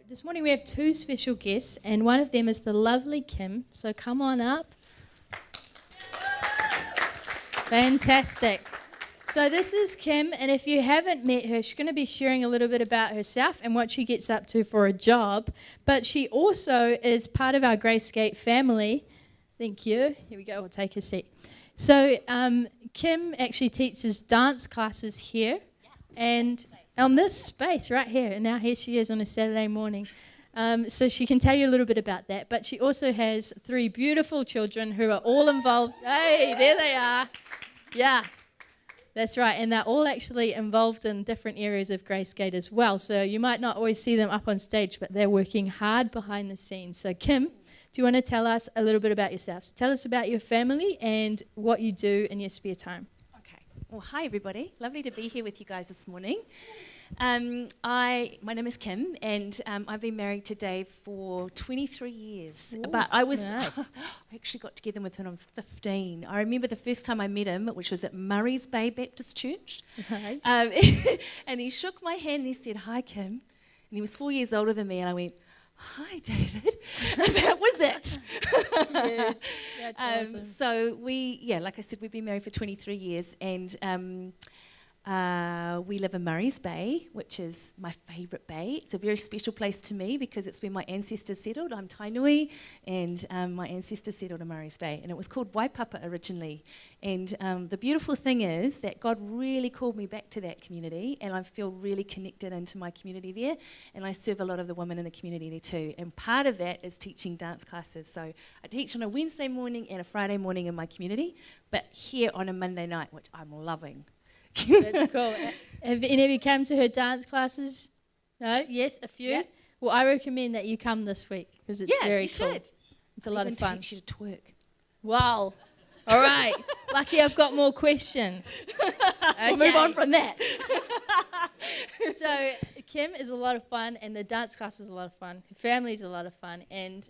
this morning we have two special guests, and one of them is the lovely Kim. So come on up. Fantastic. So this is Kim, and if you haven't met her, she's going to be sharing a little bit about herself and what she gets up to for a job. But she also is part of our Gracegate family. Thank you. Here we go. We'll take a seat. So Kim actually teaches dance classes here, and on this space right here. And now here she is on a Saturday morning. So she can tell you a little bit about that. But she also has 3 beautiful children who are all involved. Hey, there they are. Yeah. That's right, and they're all actually involved in different areas of Gracegate as well. So you might not always see them up on stage, but they're working hard behind the scenes. So Kim, do you want to tell us a little bit about yourself? So tell us about your family and what you do in your spare time. Okay. Well, hi everybody. Lovely to be here with you guys this morning. My name is Kim, and I've been married to Dave for 23 years. Ooh, but I was nice. I actually got together with him when I was 15. I remember the first time I met him, which was at Murray's Bay Baptist Church. Nice. And he shook my hand and he said, "Hi, Kim." And he was 4 years older than me, and I went, "Hi, David." And that was it. Yeah, that's awesome. So like I said, we've been married for 23 years, and we live in Murray's Bay, which is my favourite bay. It's a very special place to me because it's where my ancestors settled. I'm Tainui, and my ancestors settled in Murray's Bay, and it was called Waipapa originally. And the beautiful thing is that God really called me back to that community, and I feel really connected into my community there, and I serve a lot of the women in the community there too. And part of that is teaching dance classes. So I teach on a Wednesday morning and a Friday morning in my community, but here on a Monday night, which I'm loving. That's cool. Have any of you come to her dance classes? No? Yes, a few? Yep. Well, I recommend that you come this week because it's very you cool. should. It's a lot of fun. Teach you to twerk. Wow. All right. Lucky I've got more questions. Okay. We'll move on from that. So Kim is a lot of fun, and the dance class is a lot of fun. Her family is a lot of fun, and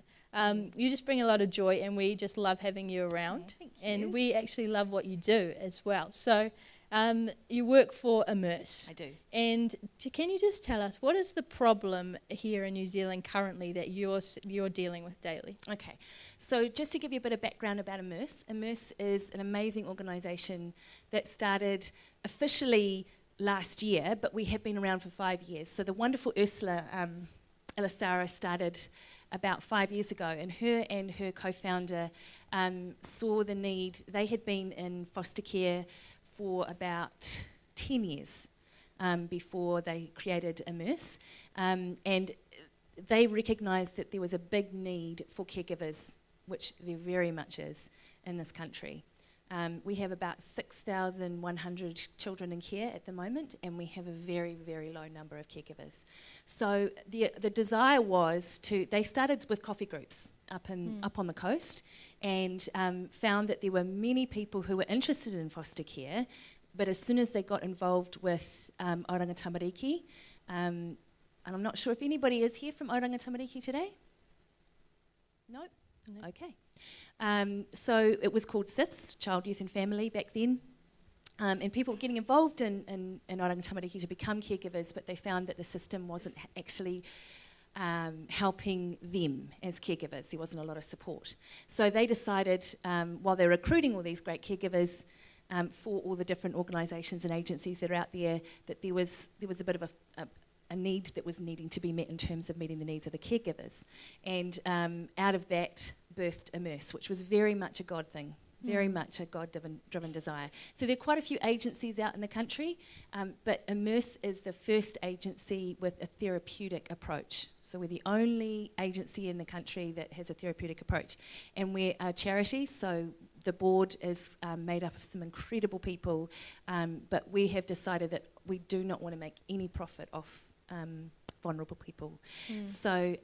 you just bring a lot of joy, and we just love having you around. Thank you. And we actually love what you do as well. So you work for Immerse. I do. And can you just tell us, what is the problem here in New Zealand currently that you're dealing with daily? Okay, so just to give you a bit of background about Immerse, Immerse is an amazing organisation that started officially last year, but we have been around for 5 years. So the wonderful Ursula Elisara started about 5 years ago, and her co-founder saw the need. They had been in foster care for about 10 years before they created Immerse, and they recognised that there was a big need for caregivers, which there very much is in this country. We have about 6,100 children in care at the moment, and we have a very, very low number of caregivers. So the desire was they started with coffee groups up on the coast, and found that there were many people who were interested in foster care, but as soon as they got involved with Oranga Tamariki, and I'm not sure if anybody is here from Oranga Tamariki today? Nope? No. Okay. So it was called SIFS, Child, Youth and Family, back then. And people were getting involved in Oranga Tamariki to become caregivers, but they found that the system wasn't actually helping them as caregivers. There wasn't a lot of support. So they decided, while they're recruiting all these great caregivers for all the different organisations and agencies that are out there, that there was a bit of a need that was needing to be met in terms of meeting the needs of the caregivers. And out of that birthed Immerse, which was very much a God thing, very much a God-driven desire. So there are quite a few agencies out in the country, but Immerse is the first agency with a therapeutic approach. So we're the only agency in the country that has a therapeutic approach. And we're a charity, so the board is made up of some incredible people, but we have decided that we do not want to make any profit off vulnerable people. So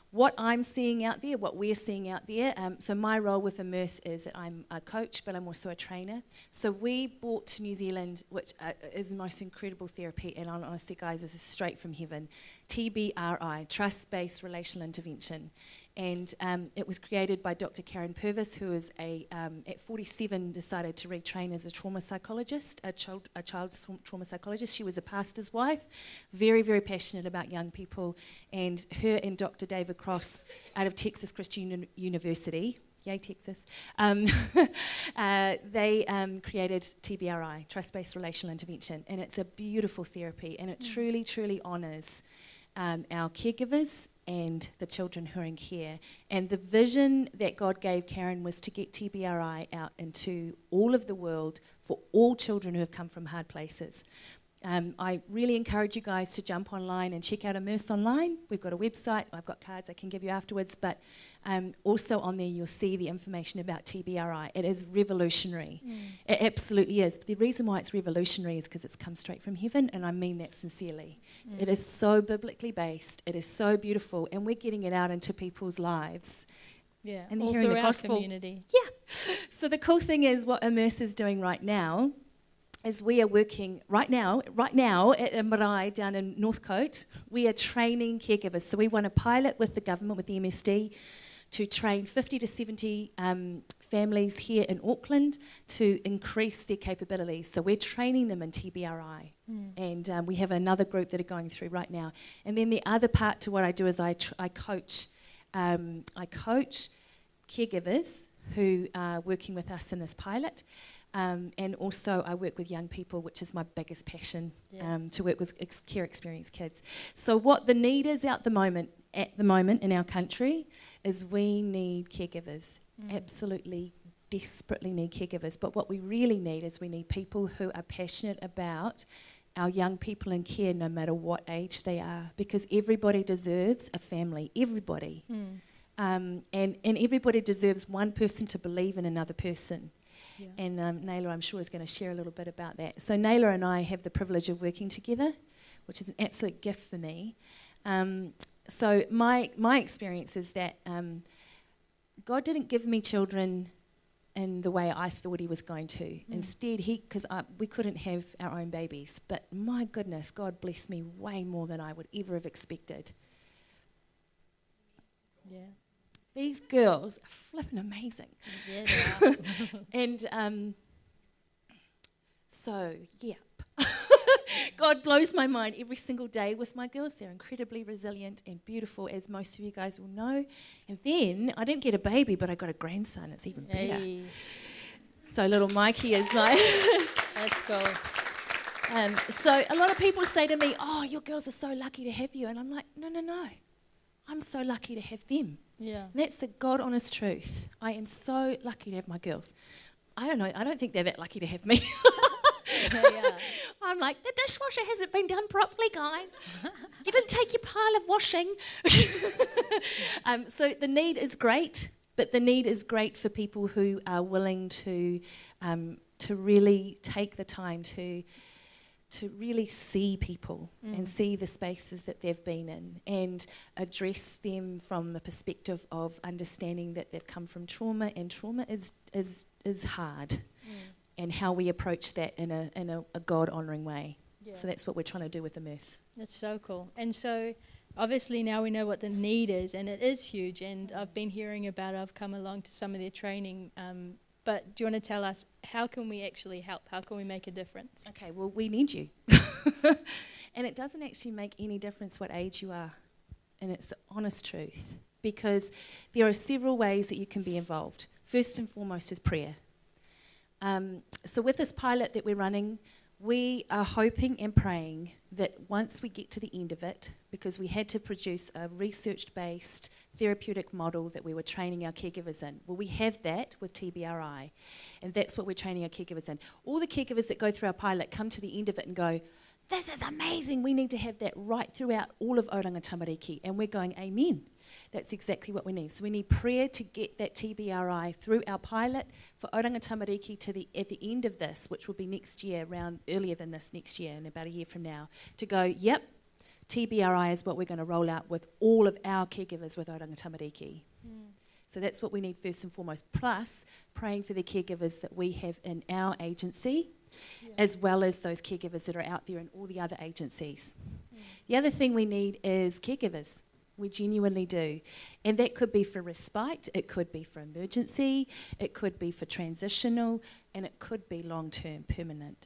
what I'm seeing out there, what we're seeing out there, so my role with Immerse is that I'm a coach, but I'm also a trainer. So we brought to New Zealand, which is the most incredible therapy, and honestly guys, this is straight from heaven. TBRI, Trust-Based Relational Intervention. And it was created by Dr. Karen Purvis, who is at 47 decided to retrain as a trauma psychologist, a child trauma psychologist. She was a pastor's wife, very, very passionate about young people. And her and Dr. David Cross out of Texas Christian University, yay Texas, they created TBRI, Trust-Based Relational Intervention. And it's a beautiful therapy, and it truly, truly honours our caregivers and the children who are in care. And the vision that God gave Karen was to get TBRI out into all of the world for all children who have come from hard places. I really encourage you guys to jump online and check out Immerse online. We've got a website. I've got cards I can give you afterwards, but also on there you'll see the information about TBRI. It is revolutionary. It absolutely is. But the reason why it's revolutionary is because it's come straight from heaven, and I mean that sincerely. It is so biblically based. It is so beautiful, and we're getting it out into people's lives. Yeah, and they're all hearing through the our gospel. community. Yeah. So the cool thing is what Immerse is doing right now is we are working right now at Marae down in Northcote. We are training caregivers. So we want a pilot with the government, with the MSD, to train 50 to 70 families here in Auckland to increase their capabilities. So we're training them in TBRI. And we have another group that are going through right now. And then the other part to what I do is I coach caregivers who are working with us in this pilot. And also I work with young people, which is my biggest passion, to work with care experienced kids. So what the need is at the moment in our country is we need caregivers. Absolutely, desperately need caregivers. But what we really need is we need people who are passionate about our young people in care, no matter what age they are, because everybody deserves a family, everybody. And everybody deserves one person to believe in another person. Yeah. And Naylor, I'm sure, is going to share a little bit about that. So Naylor and I have the privilege of working together, which is an absolute gift for me. So my experience is that God didn't give me children in the way I thought he was going to. Instead, because we couldn't have our own babies, but my goodness, God blessed me way more than I would ever have expected. Yeah. These girls are flipping amazing. Yeah, they are. And so, yeah. God blows my mind every single day with my girls. They're incredibly resilient and beautiful, as most of you guys will know. And then I didn't get a baby, but I got a grandson. It's even better. Hey. So little Mikey is like... Let's go. So a lot of people say to me, oh, your girls are so lucky to have you. And I'm like, no. I'm so lucky to have them. Yeah. And that's the God-honest truth. I am so lucky to have my girls. I don't know. I don't think they're that lucky to have me. Yeah. I'm like, the dishwasher hasn't been done properly, guys. You didn't take your pile of washing. So the need is great, but the need is great for people who are willing to really take the time to really see people and see the spaces that they've been in and address them from the perspective of understanding that they've come from trauma, and trauma is hard. And how we approach that in a God-honouring way. Yeah. So that's what we're trying to do with Immerse. That's so cool. And so obviously now we know what the need is, and it is huge. And I've been hearing about it. I've come along to some of their training. But do you want to tell us, how can we actually help? How can we make a difference? Okay, well, we need you. And it doesn't actually make any difference what age you are. And it's the honest truth. Because there are several ways that you can be involved. First and foremost is prayer. So with this pilot that we're running, we are hoping and praying that once we get to the end of it, because we had to produce a research-based therapeutic model that we were training our caregivers in. Well, we have that with TBRI, and that's what we're training our caregivers in. All the caregivers that go through our pilot come to the end of it and go, this is amazing, we need to have that right throughout all of Oranga Tamariki. And we're going, amen. That's exactly what we need. So we need prayer to get that TBRI through our pilot for Oranga Tamariki at the end of this, which will be next year, earlier than this next year, in about a year from now, to go, yep, TBRI is what we're going to roll out with all of our caregivers with Oranga Tamariki. So that's what we need first and foremost, plus praying for the caregivers that we have in our agency, as well as those caregivers that are out there in all the other agencies. The other thing we need is caregivers. We genuinely do. And that could be for respite, it could be for emergency, it could be for transitional, and it could be long-term, permanent.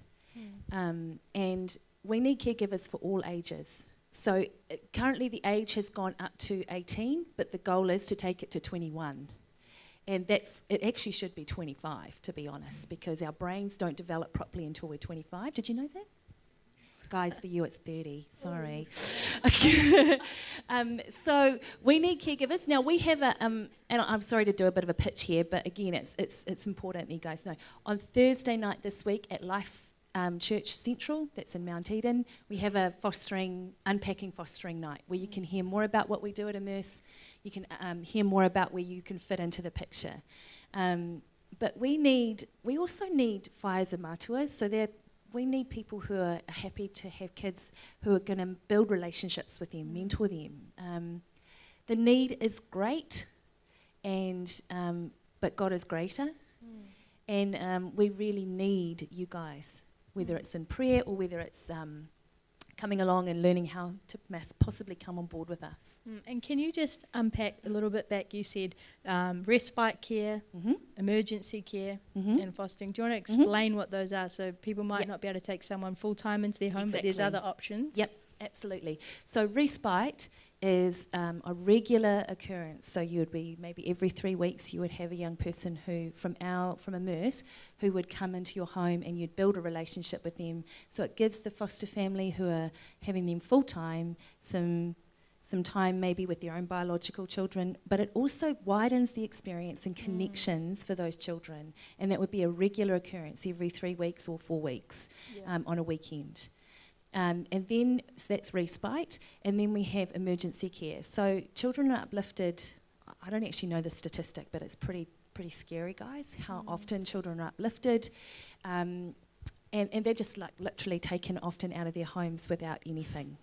And we need caregivers for all ages. So currently the age has gone up to 18, but the goal is to take it to 21. And it actually should be 25, to be honest, because our brains don't develop properly until we're 25. Did you know that? Guys, for you it's 30, sorry. So we need caregivers. Now we have and I'm sorry to do a bit of a pitch here, but again, it's important that you guys know. On Thursday night this week at Life Church Central, that's in Mount Eden, we have a unpacking fostering night where you can hear more about what we do at Immerse. You can hear more about where you can fit into the picture. But we also need whais and mātuas, so we need people who are happy to have kids who are going to build relationships with them, mentor them. The need is great, but God is greater, and we really need you guys, whether it's in prayer or whether it's coming along and learning how to possibly come on board with us. And can you just unpack a little bit back? You said respite care, emergency care, and fostering. Do you want to explain what those are so people might not be able to take someone full-time into their home, but there's other options? Yep, absolutely. So respite is a regular occurrence. So you would be maybe every 3 weeks you would have a young person who from Immerse who would come into your home and you'd build a relationship with them. So it gives the foster family who are having them full time some time maybe with their own biological children, but it also widens the experience and connections for those children. And that would be a regular occurrence every 3 weeks or 4 weeks on a weekend. And then, so that's respite, and then we have emergency care. So children are uplifted, I don't actually know the statistic, but it's pretty scary, guys, how often children are uplifted. And they're just like literally taken often out of their homes without anything.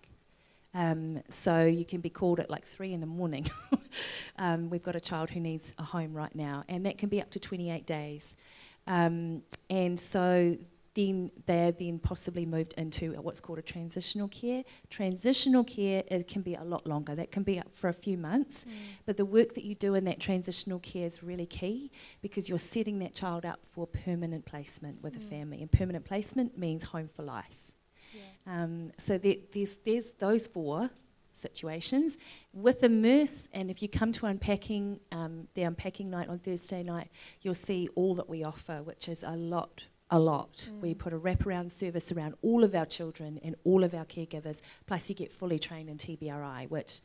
So you can be called at like 3 a.m. We've got a child who needs a home right now, and that can be up to 28 days. And so then they're then possibly moved into what's called a transitional care. Transitional care, it can be a lot longer. That can be up for a few months. But the work that you do in that transitional care is really key because you're setting that child up for permanent placement with a family. And permanent placement means home for life. So there's those 4 situations. With Immerse, and if you come to unpacking, the unpacking night on Thursday night, you'll see all that we offer, which is a lot. We put a wraparound service around all of our children and all of our caregivers, plus you get fully trained in TBRI, which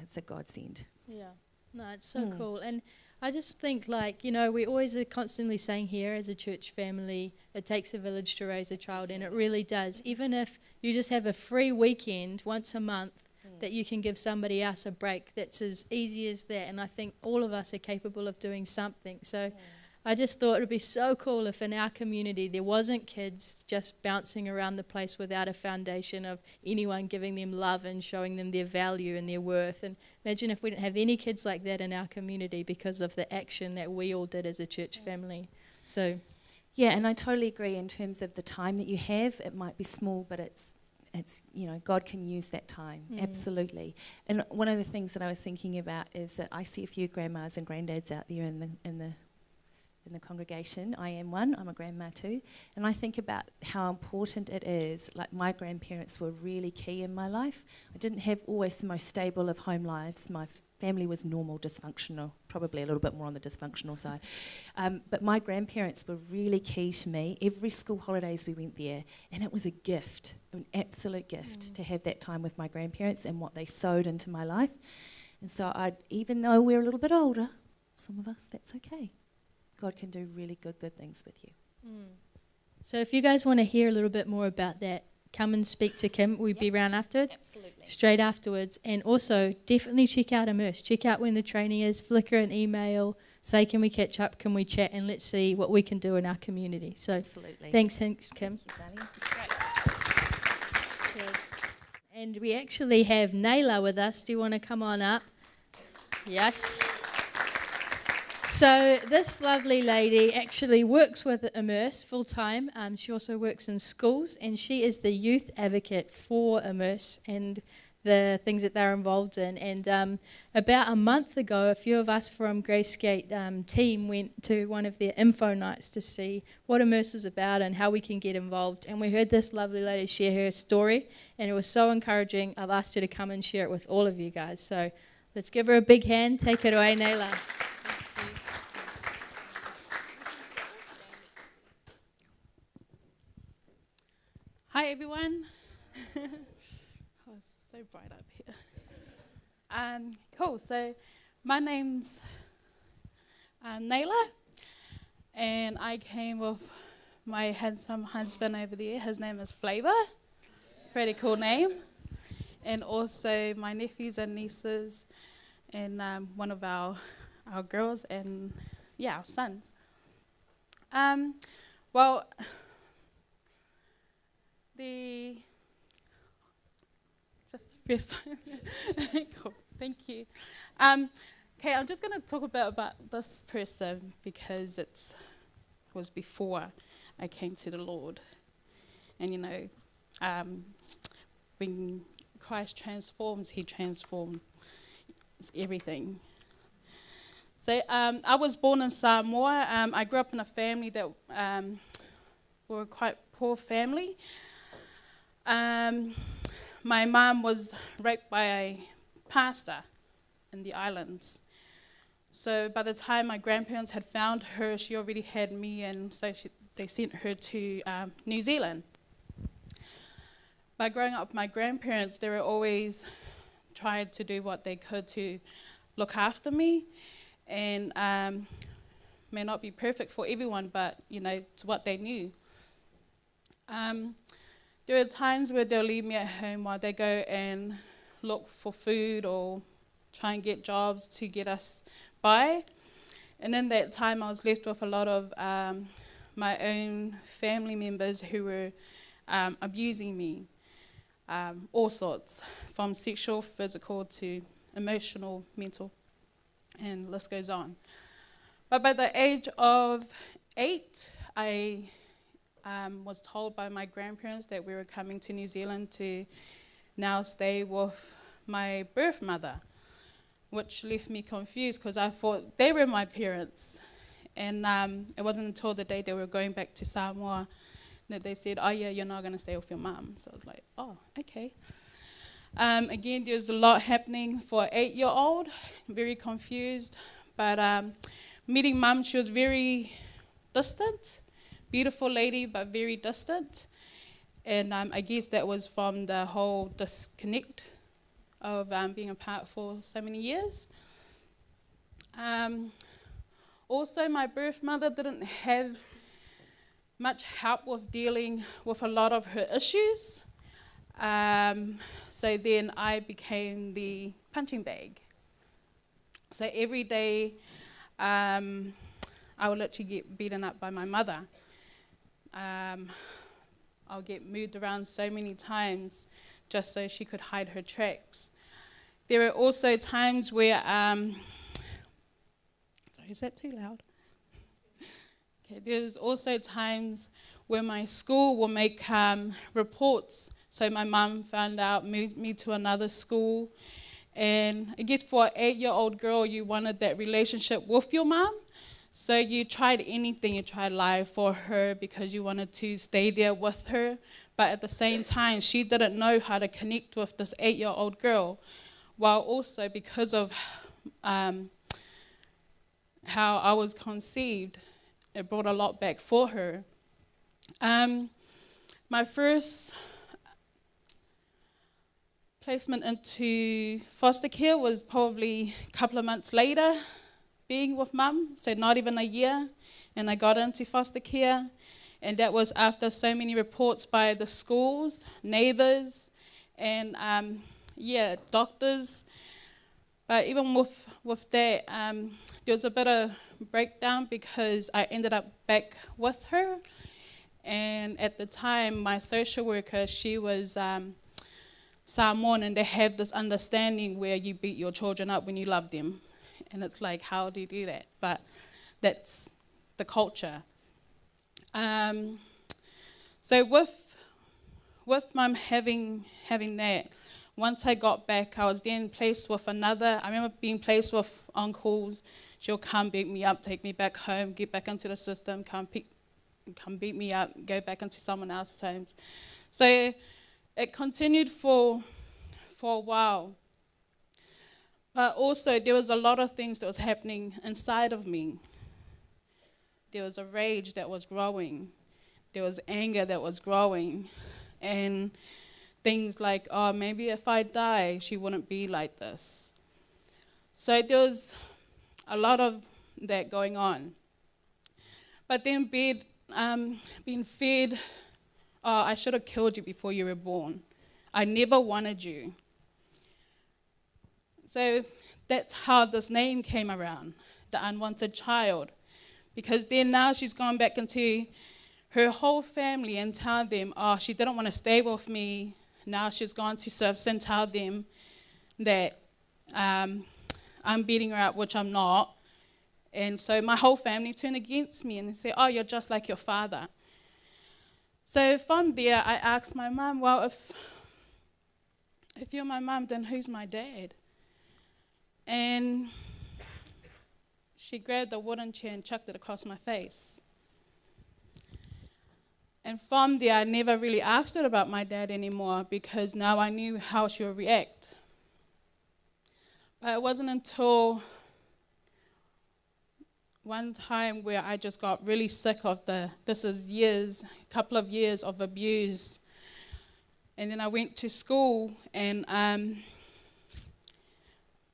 it's a godsend. Yeah, no, it's so cool. And I just think, like, we always are constantly saying here as a church family, it takes a village to raise a child, and it really does. Even if you just have a free weekend once a month that you can give somebody else a break, that's as easy as that. And I think all of us are capable of doing something. So I just thought it would be so cool if in our community there wasn't kids just bouncing around the place without a foundation of anyone giving them love and showing them their value and their worth. And imagine if we didn't have any kids like that in our community because of the action that we all did as a church family. So, yeah, and I totally agree in terms of the time that you have. It might be small, but it's God can use that time, absolutely. And one of the things that I was thinking about is that I see a few grandmas and granddads out there in the congregation. I am one, I'm a grandma too, and I think about how important it is. Like, my grandparents were really key in my life. I didn't have always the most stable of home lives. My family was normal, dysfunctional, probably a little bit more on the dysfunctional side. But my grandparents were really key to me. Every school holidays we went there, and it was a gift, an absolute gift to have that time with my grandparents and what they sowed into my life. And so even though we're a little bit older, some of us, that's okay. God can do really good things with you. So if you guys want to hear a little bit more about that, come and speak to Kim. We'll be around afterwards. Absolutely. Straight afterwards. And also, definitely check out Immerse. Check out when the training is. Flicker an email. Say, can we catch up? Can we chat? And let's see what we can do in our community. So absolutely. Thanks, Kim. Thank you, Sally. That's great. Cheers. And we actually have Naila with us. Do you want to come on up? Yes. So this lovely lady actually works with Immerse full time. She also works in schools, and she is the youth advocate for Immerse and the things that they're involved in. And about a month ago, a few of us from Gracegate team went to one of their info nights to see what Immerse is about and how we can get involved. And we heard this lovely lady share her story, and it was so encouraging. I've asked her to come and share it with all of you guys. So let's give her a big hand. Take it away, Naila. Hi everyone. Oh, it's so bright up here. Cool. So my name's Naila, and I came with my handsome husband over there. His name is Flavor. Pretty cool name. And also my nephews and nieces, and one of our girls, and yeah, our sons. Well. Just the first time. Cool, thank you. Okay, I'm just going to talk about this person because it was before I came to the Lord. And you know, when Christ transforms, He transforms everything. So I was born in Samoa. I grew up in a family that were quite poor family. My mum was raped by a pastor in the islands. So by the time my grandparents had found her, she already had me, and so they sent her to New Zealand. By growing up with my grandparents, they were always tried to do what they could to look after me, and may not be perfect for everyone, but you know, it's what they knew. There are times where they'll leave me at home while they go and look for food or try and get jobs to get us by. And in that time, I was left with a lot of my own family members who were abusing me, all sorts, from sexual, physical to emotional, mental, and the list goes on. But by the age of 8, I was told by my grandparents that we were coming to New Zealand to now stay with my birth mother, which left me confused because I thought they were my parents. And it wasn't until the day they were going back to Samoa that they said, oh yeah, you're not going to stay with your mum. So I was like, oh, okay. Again, there's a lot happening for an 8-year-old, very confused. But meeting mum, she was very distant. Beautiful lady, but very distant. And I guess that was from the whole disconnect of being apart for so many years. Also, my birth mother didn't have much help with dealing with a lot of her issues. So then I became the punching bag. So every day I would literally get beaten up by my mother. I'll get moved around so many times just so she could hide her tracks. There were also times where, sorry, is that too loud? Okay, there's also times where my school will make reports. So my mum found out, moved me to another school. And I guess for an 8-year-old girl, you wanted that relationship with your mum. So you tried anything, you tried lie for her because you wanted to stay there with her. But at the same time, she didn't know how to connect with this 8-year-old girl. While also because of how I was conceived, it brought a lot back for her. My first placement into foster care was probably a couple of months later, being with mum, so not even a year, and I got into foster care, and that was after so many reports by the schools, neighbours, and doctors. But even with that, there was a bit of breakdown because I ended up back with her, and at the time, my social worker, she was Samoan, and they have this understanding where you beat your children up when you love them. And it's like, how do you do that? But that's the culture. So with Mum having that, once I got back, I was then placed with another. I remember being placed with uncles. She'll come beat me up, take me back home, get back into the system, come beat me up, go back into someone else's homes. So it continued for a while. But also there was a lot of things that was happening inside of me. There was a rage that was growing. There was anger that was growing. And things like, oh, maybe if I die, she wouldn't be like this. So there was a lot of that going on. But then being fed, oh, I should have killed you before you were born. I never wanted you. So that's how this name came around, the unwanted child. Because then now she's gone back into her whole family and tell them, oh, she didn't want to stay with me. Now she's gone to service and tell them that I'm beating her up, which I'm not. And so my whole family turned against me and they say, oh, you're just like your father. So from there, I asked my mum, well, if you're my mum, then who's my dad? And she grabbed a wooden chair and chucked it across my face. And from there, I never really asked her about my dad anymore because now I knew how she would react. But it wasn't until one time where I just got really sick of a couple of years of abuse. And then I went to school and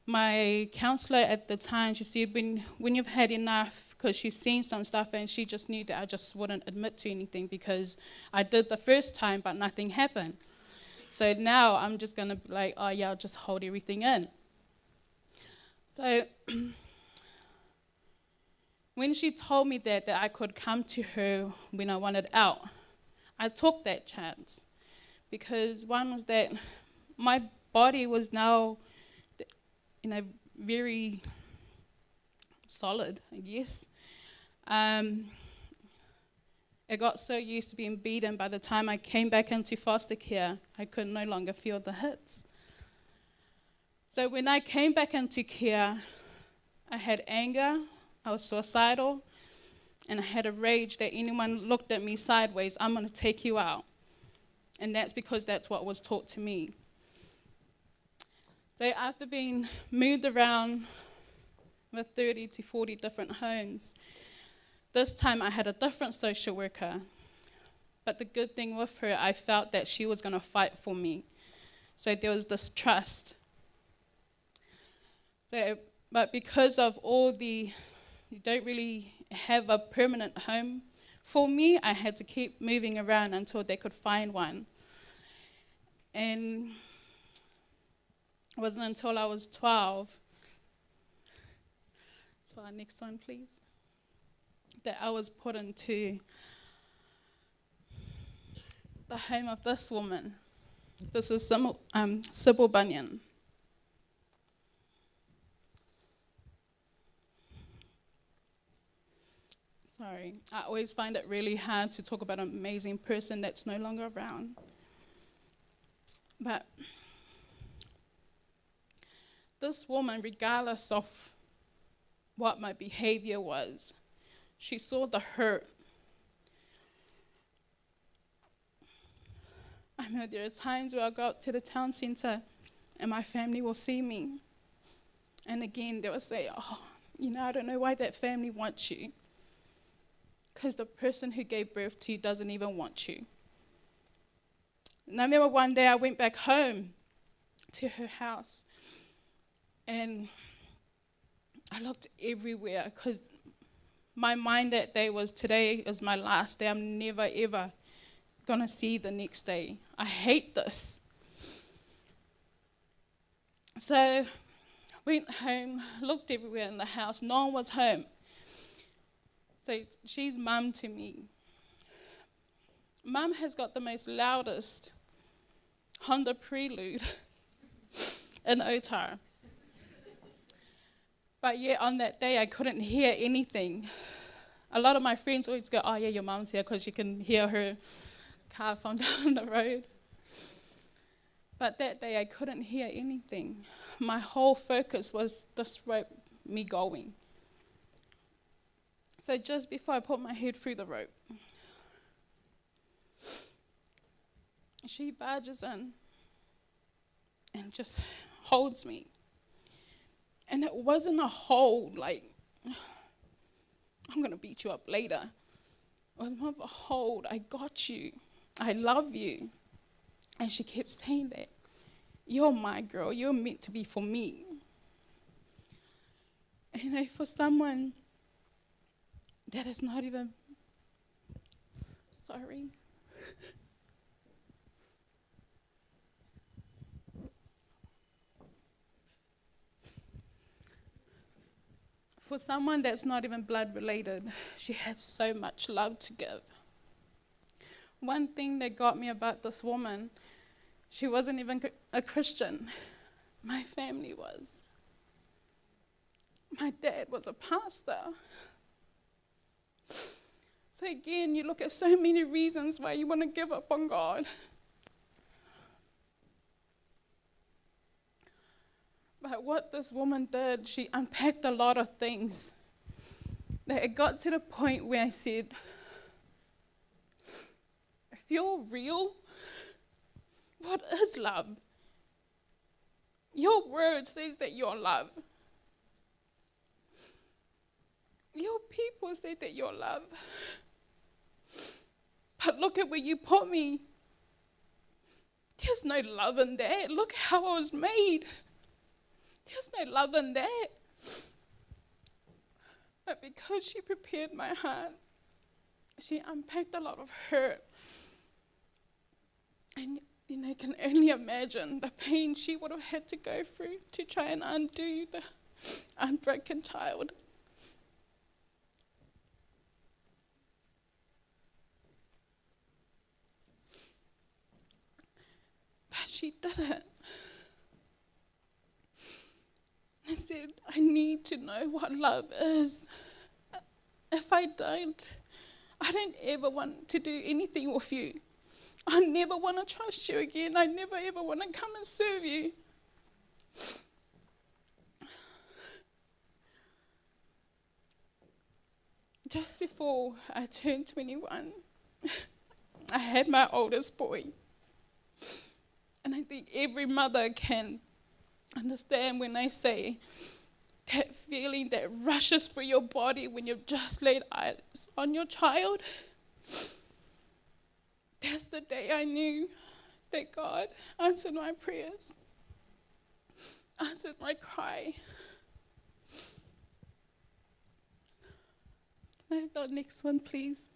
my counselor at the time, she said, when you've had enough, because she's seen some stuff and she just knew that I just wouldn't admit to anything because I did the first time but nothing happened. So now I'm just going to be like, oh yeah, I'll just hold everything in. So when she told me that I could come to her when I wanted out, I took that chance. Because one was that my body was now very solid, I guess. I got so used to being beaten, by the time I came back into foster care, I could no longer feel the hits. So when I came back into care, I had anger, I was suicidal, and I had a rage that anyone looked at me sideways, I'm going to take you out. And that's because that's what was taught to me. So after being moved around with 30 to 40 different homes, this time I had a different social worker. But the good thing with her, I felt that she was going to fight for me. So there was this trust. But because of you don't really have a permanent home for me, I had to keep moving around until they could find one. And it wasn't until I was 12, for our next one please, that I was put into the home of this woman. This is Sybil Bunyan. Sorry, I always find it really hard to talk about an amazing person that's no longer around. But this woman, regardless of what my behavior was, she saw the hurt. I know there are times where I go up to the town centre and my family will see me. And again, they will say, oh, I don't know why that family wants you. Because the person who gave birth to you doesn't even want you. And I remember one day I went back home to her house and I looked everywhere because my mind that day was, today is my last day. I'm never, ever going to see the next day. I hate this. So went home, looked everywhere in the house. No one was home. So she's mum to me. Mum has got the most loudest Honda Prelude in Otara. But yeah, on that day, I couldn't hear anything. A lot of my friends always go, oh yeah, your mom's here, because you can hear her car from down the road. But that day, I couldn't hear anything. My whole focus was this rope, me going. So just before I put my head through the rope, she barges in and just holds me. And it wasn't a hold like, I'm going to beat you up later. It was more of a hold. I got you. I love you. And she kept saying that. You're my girl. You're meant to be for me. And for someone that is not even, sorry. For someone that's not even blood related, she has so much love to give. One thing that got me about this woman, she wasn't even a Christian. My family was. My dad was a pastor. So again, you look at so many reasons why you want to give up on God. But what this woman did, she unpacked a lot of things. That it got to the point where I said, if you're real, what is love? Your word says that you're love. Your people say that you're love. But look at where you put me. There's no love in that. Look how I was made. There's no love in that. But because she prepared my heart, she unpacked a lot of hurt. And I can only imagine the pain she would have had to go through to try and undo the unbroken child. But she did it. I said, I need to know what love is. If I don't ever want to do anything with you. I never want to trust you again. I never ever want to come and serve you. Just before I turned 21, I had my oldest boy. And I think every mother can understand when I say that feeling that rushes through your body when you've just laid eyes on your child. That's the day I knew that God answered my prayers, answered my cry. Can I have the next one, please?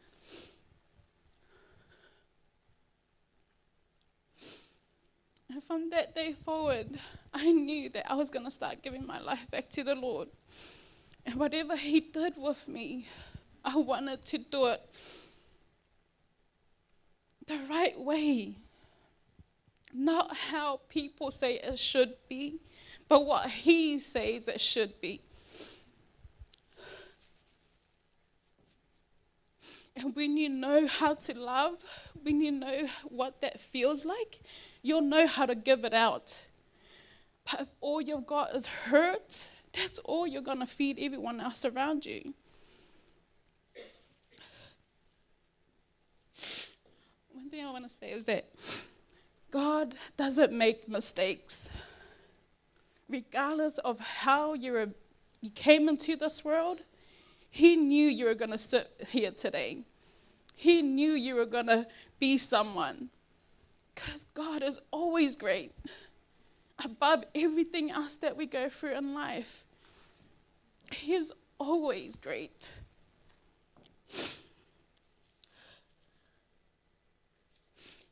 And from that day forward, I knew that I was going to start giving my life back to the Lord. And whatever He did with me, I wanted to do it the right way. Not how people say it should be, but what He says it should be. And when you know how to love, when you know what that feels like, you'll know how to give it out. But if all you've got is hurt, that's all you're going to feed everyone else around you. One thing I want to say is that God doesn't make mistakes. Regardless of how you came into this world, He knew you were going to sit here today. He knew you were going to be someone. Because God is always great. Above everything else that we go through in life, He is always great.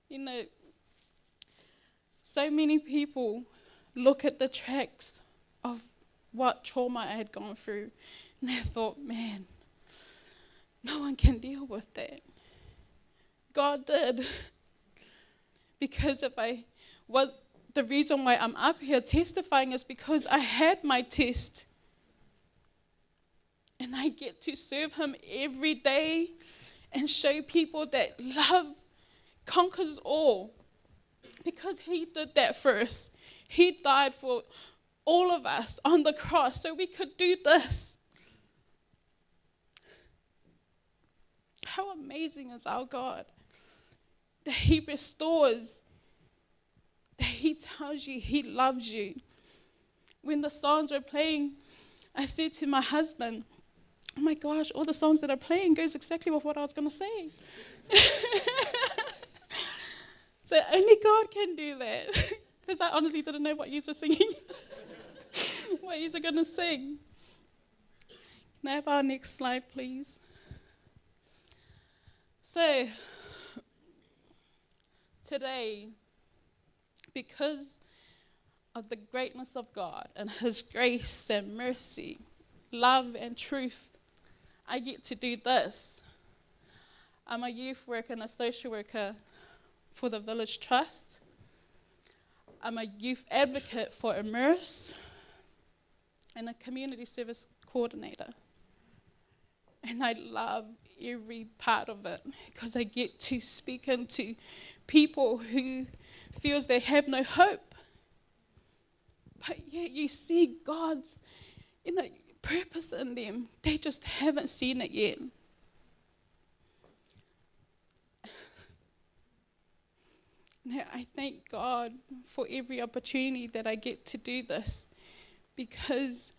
You know, so many people look at the tracks of what trauma I had gone through, and I thought, man, no one can deal with that. God did. Because the reason why I'm up here testifying is because I had my test. And I get to serve him every day and show people that love conquers all. Because he did that first. He died for all of us on the cross so we could do this. How amazing is our God? That he restores, that he tells you he loves you. When the songs were playing, I said to my husband, oh my gosh, all the songs that are playing goes exactly with what I was going to say. So only God can do that. Because I honestly didn't know what you were singing. What you were going to sing. Can I have our next slide, please? So, today, because of the greatness of God and his grace and mercy, love and truth, I get to do this. I'm a youth worker and a social worker for the Village Trust. I'm a youth advocate for Immerse and a community service coordinator. And I love every part of it because I get to speak into people who feels they have no hope. But yet you see God's, purpose in them. They just haven't seen it yet. Now, I thank God for every opportunity that I get to do this because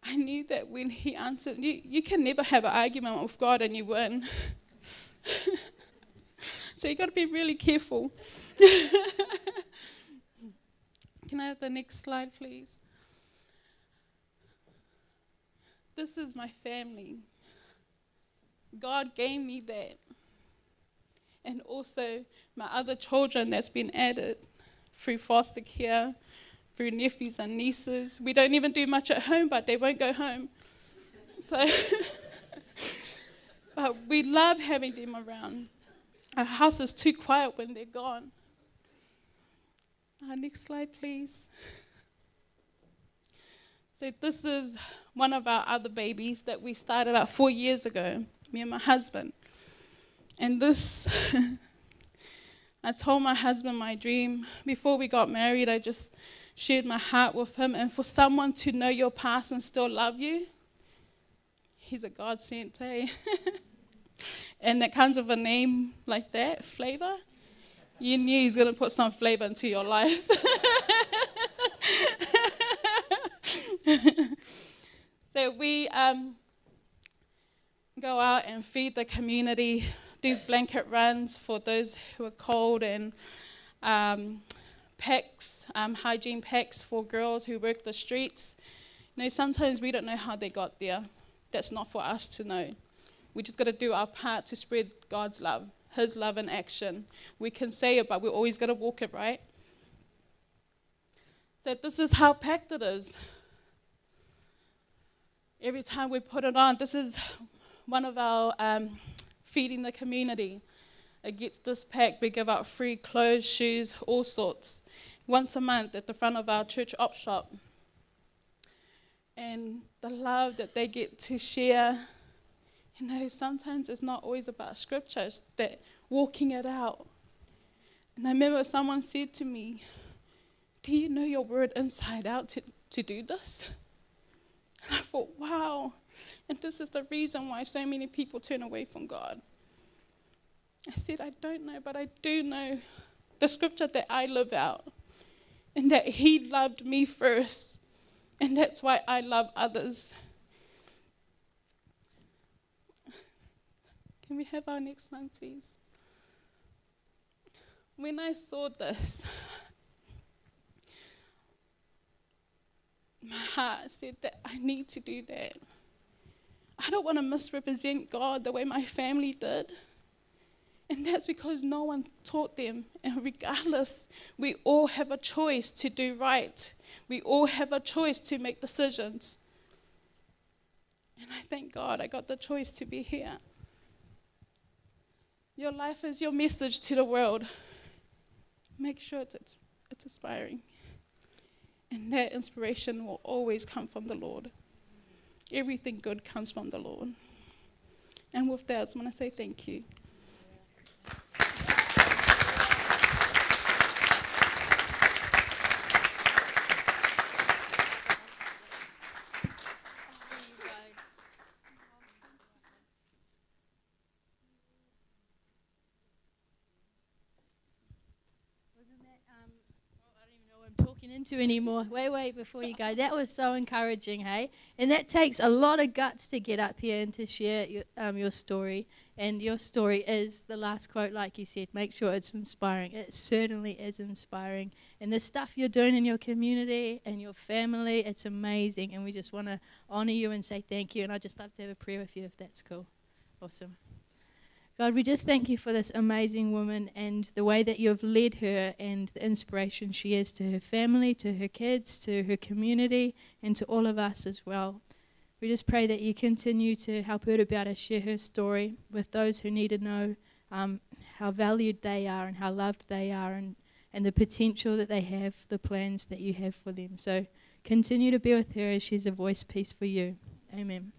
I knew that when he answered, you can never have an argument with God and you win. So you got to be really careful. Can I have the next slide, please? This is my family. God gave me that. And also my other children that's been added through foster care, through nephews and nieces. We don't even do much at home, but they won't go home. So, but we love having them around. Our house is too quiet when they're gone. Next slide, please. So this is one of our other babies that we started about 4 years ago, me and my husband. And this, I told my husband my dream. Before we got married, I just shared my heart with him. And for someone to know your past and still love you, he's a godsend, eh? And that comes with a name like that, Flavor. You knew he's going to put some flavor into your life. So we go out and feed the community, do blanket runs for those who are cold, and packs, hygiene packs for girls who work the streets. Sometimes we don't know how they got there. That's not for us to know. We just got to do our part to spread God's love, his love in action. We can say it, but we always got to walk it, right? So this is how packed it is. Every time we put it on, this is one of our feeding the community. It gets this packed. We give out free clothes, shoes, all sorts, once a month at the front of our church op shop. And the love that they get to share, sometimes it's not always about scripture, it's that walking it out. And I remember someone said to me, do you know your word inside out to do this? And I thought, wow. And this is the reason why so many people turn away from God. I said, I don't know, but I do know the scripture that I live out. And that he loved me first. And that's why I love others. Can we have our next one, please? When I saw this, my heart said that I need to do that. I don't want to misrepresent God the way my family did. And that's because no one taught them. And regardless, we all have a choice to do right. We all have a choice to make decisions. And I thank God I got the choice to be here. Your life is your message to the world. Make sure it's inspiring. And that inspiration will always come from the Lord. everything good comes from the Lord. And with that, I just want to say thank you. Wasn't that, I don't even know what I'm talking into anymore. Wait, before you go. That was so encouraging, hey? And that takes a lot of guts to get up here and to share your story. And your story is, the last quote, like you said, make sure it's inspiring. It certainly is inspiring. And the stuff you're doing in your community and your family, it's amazing. And we just want to honor you and say thank you. And I'd just love to have a prayer with you if that's cool. Awesome. God, we just thank you for this amazing woman and the way that you've led her and the inspiration she is to her family, to her kids, to her community, and to all of us as well. We just pray that you continue to help her to be able to share her story with those who need to know how valued they are and how loved they are, and the potential that they have, the plans that you have for them. So continue to be with her as she's a voice piece for you. Amen.